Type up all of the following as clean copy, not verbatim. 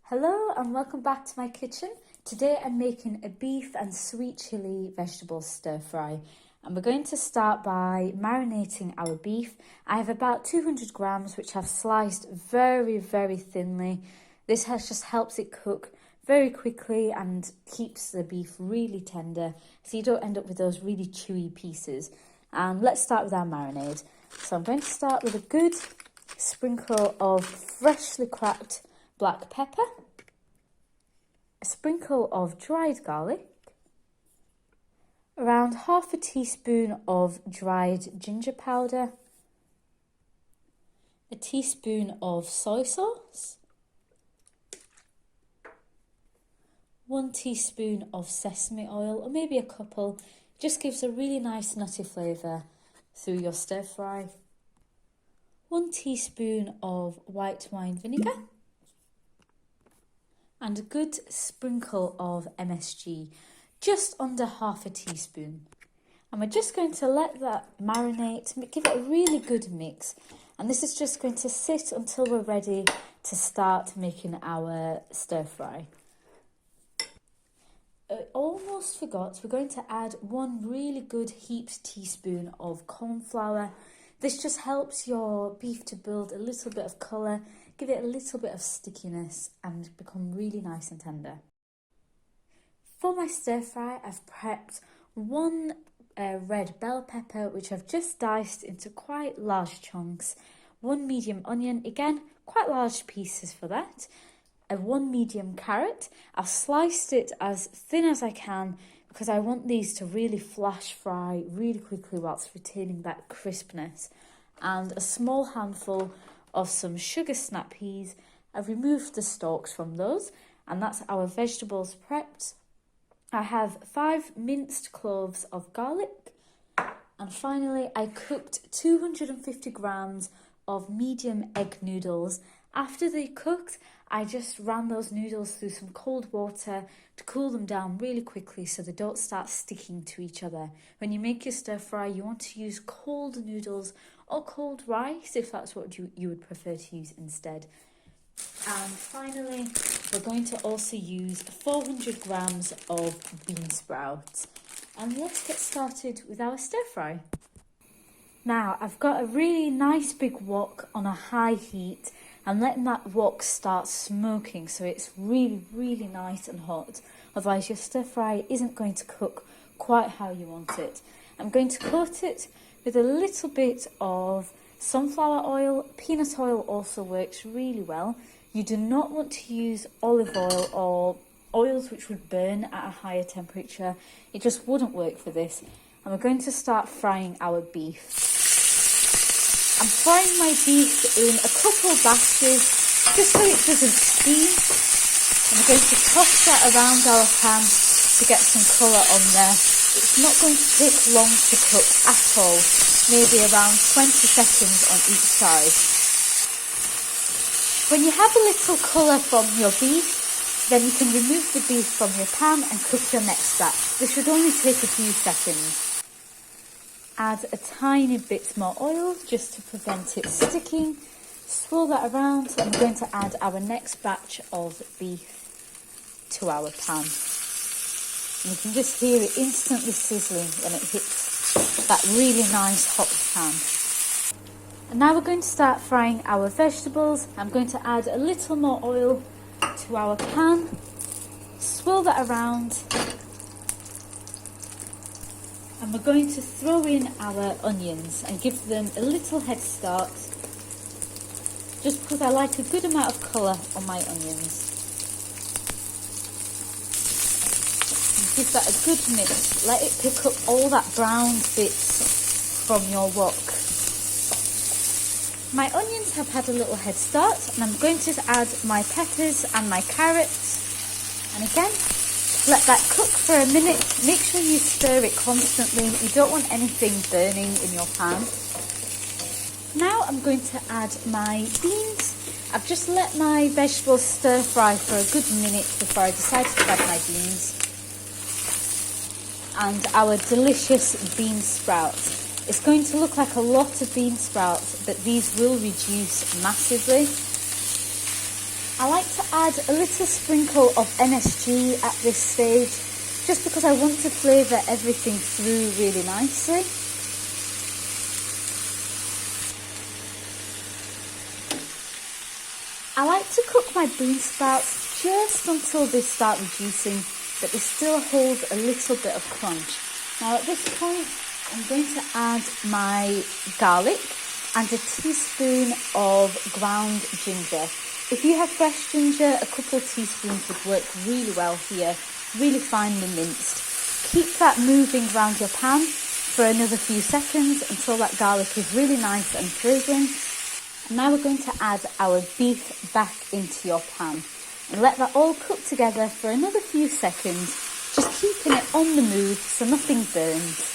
Hello and welcome back to my kitchen. Today I'm making a beef and sweet chilli vegetable stir fry, and we're going to start by marinating our beef. I have about 200 grams which I've sliced very thinly. This just helps it cook very quickly and keeps the beef really tender so you don't end up with those really chewy pieces. And let's start with our marinade. So I'm going to start with a good sprinkle of freshly cracked black pepper, a sprinkle of dried garlic, around half a teaspoon of dried ginger powder, a teaspoon of soy sauce, 1 teaspoon of sesame oil, or maybe a couple, just gives a really nice nutty flavour through your stir fry, 1 teaspoon of white wine vinegar, and a good sprinkle of MSG, just under half a teaspoon. And we're just going to let that marinate, give it a really good mix. And this is just going to sit until we're ready to start making our stir fry. I almost forgot, we're going to add 1 really good heaped teaspoon of corn flour. This just helps your beef to build a little bit of colour, give it a little bit of stickiness and become really nice and tender. For my stir fry, I've prepped 1 red bell pepper which I've just diced into quite large chunks, 1 medium onion, again quite large pieces for that, 1 medium carrot. I've sliced it as thin as I can because I want these to really flash fry really quickly whilst retaining that crispness, and a small handful of some sugar snap peas. I've removed the stalks from those, and that's our vegetables prepped. I have 5 minced cloves of garlic, and finally I cooked 250 grams of medium egg noodles. After they cooked, I just ran those noodles through some cold water to cool them down really quickly so they don't start sticking to each other. When you make your stir fry, you want to use cold noodles or cold rice if that's what you would prefer to use instead. And finally, we're going to also use 400 grams of bean sprouts. And let's get started with our stir fry. Now, I've got a really nice big wok on a high heat. I'm letting that wok start smoking so it's really nice and hot. Otherwise your stir fry isn't going to cook quite how you want it. I'm going to coat it with a little bit of sunflower oil. Peanut oil also works really well. You do not want to use olive oil or oils which would burn at a higher temperature. It just wouldn't work for this. And we're going to start frying our beef. I'm frying my beef in a couple of batches just so it doesn't steam. And we're going to toss that around our pan to get some colour on there. It's not going to take long to cook at all, maybe around 20 seconds on each side. When you have a little colour from your beef, then you can remove the beef from your pan and cook your next batch. This should only take a few seconds. Add a tiny bit more oil just to prevent it sticking. Swirl that around, and we're going to add our next batch of beef to our pan. And you can just hear it instantly sizzling when it hits that really nice hot pan. And now we're going to start frying our vegetables. I'm going to add a little more oil to our pan. Swirl that around. And we're going to throw in our onions and give them a little head start, just because I like a good amount of colour on my onions. And give that a good mix. Let it pick up all that brown bits from your wok. My onions have had a little head start, and I'm going to add my peppers and my carrots. And again, let that cook for a minute. Make sure you stir it constantly. You don't want anything burning in your pan. Now I'm going to add my beans. I've just let my vegetables stir fry for a good minute before I decided to add my beans. And our delicious bean sprouts. It's going to look like a lot of bean sprouts, but these will reduce massively. I like to add a little sprinkle of MSG at this stage, just because I want to flavour everything through really nicely. I like to cook my bean sprouts just until they start reducing, but they still hold a little bit of crunch. Now at this point, I'm going to add my garlic and a teaspoon of ground ginger. If you have fresh ginger, a couple of teaspoons would work really well here, really finely minced. Keep that moving around your pan for another few seconds until that garlic is really nice and fragrant. And now we're going to add our beef back into your pan and let that all cook together for another few seconds, just keeping it on the move so nothing burns.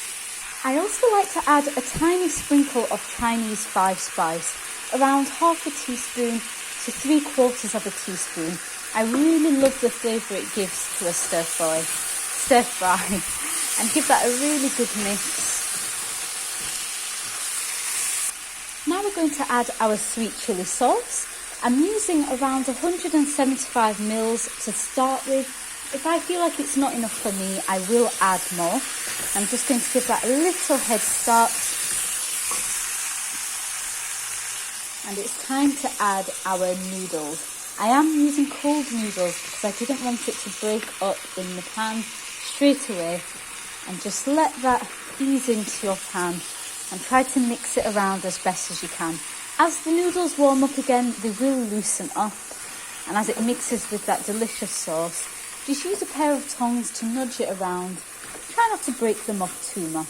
I also like to add a tiny sprinkle of Chinese five spice, around half a teaspoon to 3/4 of a teaspoon. I really love the flavour it gives to a stir fry, and give that a really good mix. Now we're going to add our sweet chilli sauce. I'm using around 175 mils to start with. If I feel like it's not enough for me, I will add more. I'm just going to give that a little head start. And it's time to add our noodles. I am using cold noodles because I didn't want it to break up in the pan straight away. And just let that ease into your pan and try to mix it around as best as you can. As the noodles warm up again, they will loosen up. And as it mixes with that delicious sauce, just use a pair of tongs to nudge it around. Try not to break them up too much.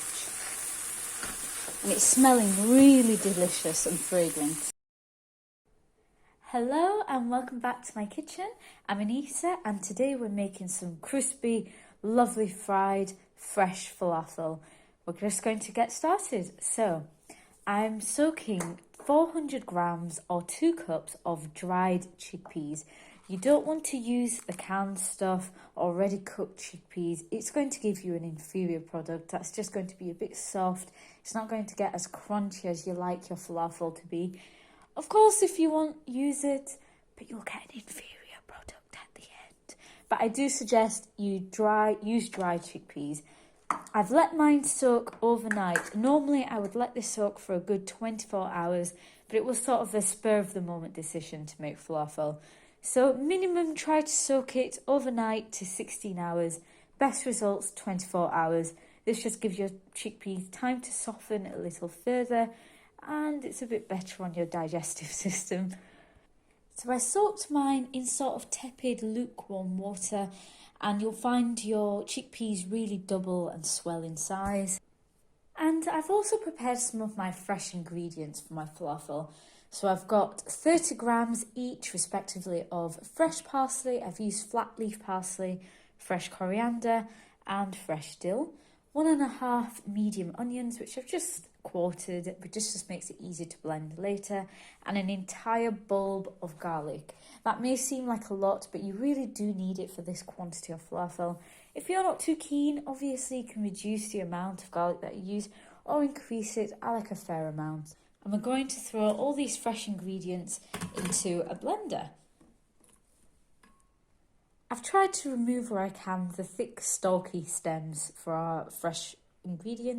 And it's smelling really delicious and fragrant. Hello and welcome back to my kitchen. I'm Anita and today we're making some crispy, lovely fried, fresh falafel. We're just going to get started. So, I'm soaking 400 grams or 2 cups of dried chickpeas. You don't want to use the canned stuff, already cooked chickpeas. It's going to give you an inferior product. That's just going to be a bit soft. It's not going to get as crunchy as you like your falafel to be. Of course, if you want, use it, but you'll get an inferior product at the end. But I do suggest you use dried chickpeas. I've let mine soak overnight. Normally, I would let this soak for a good 24 hours, but it was sort of a spur of the moment decision to make falafel. So minimum, try to soak it overnight to 16 hours. Best results, 24 hours. This just gives your chickpeas time to soften a little further and it's a bit better on your digestive system. So I soaked mine in sort of tepid, lukewarm water and you'll find your chickpeas really double and swell in size. And I've also prepared some of my fresh ingredients for my falafel. So I've got 30 grams each, respectively, of fresh parsley. I've used flat leaf parsley, fresh coriander and fresh dill. 1.5 medium onions, which I've just quartered, but just makes it easier to blend later. And an entire bulb of garlic. That may seem like a lot, but you really do need it for this quantity of falafel. If you're not too keen, obviously you can reduce the amount of garlic that you use or increase it. I like a fair amount. And we're going to throw all these fresh ingredients into a blender. I've tried to remove where I can the thick stalky stems for our fresh ingredients.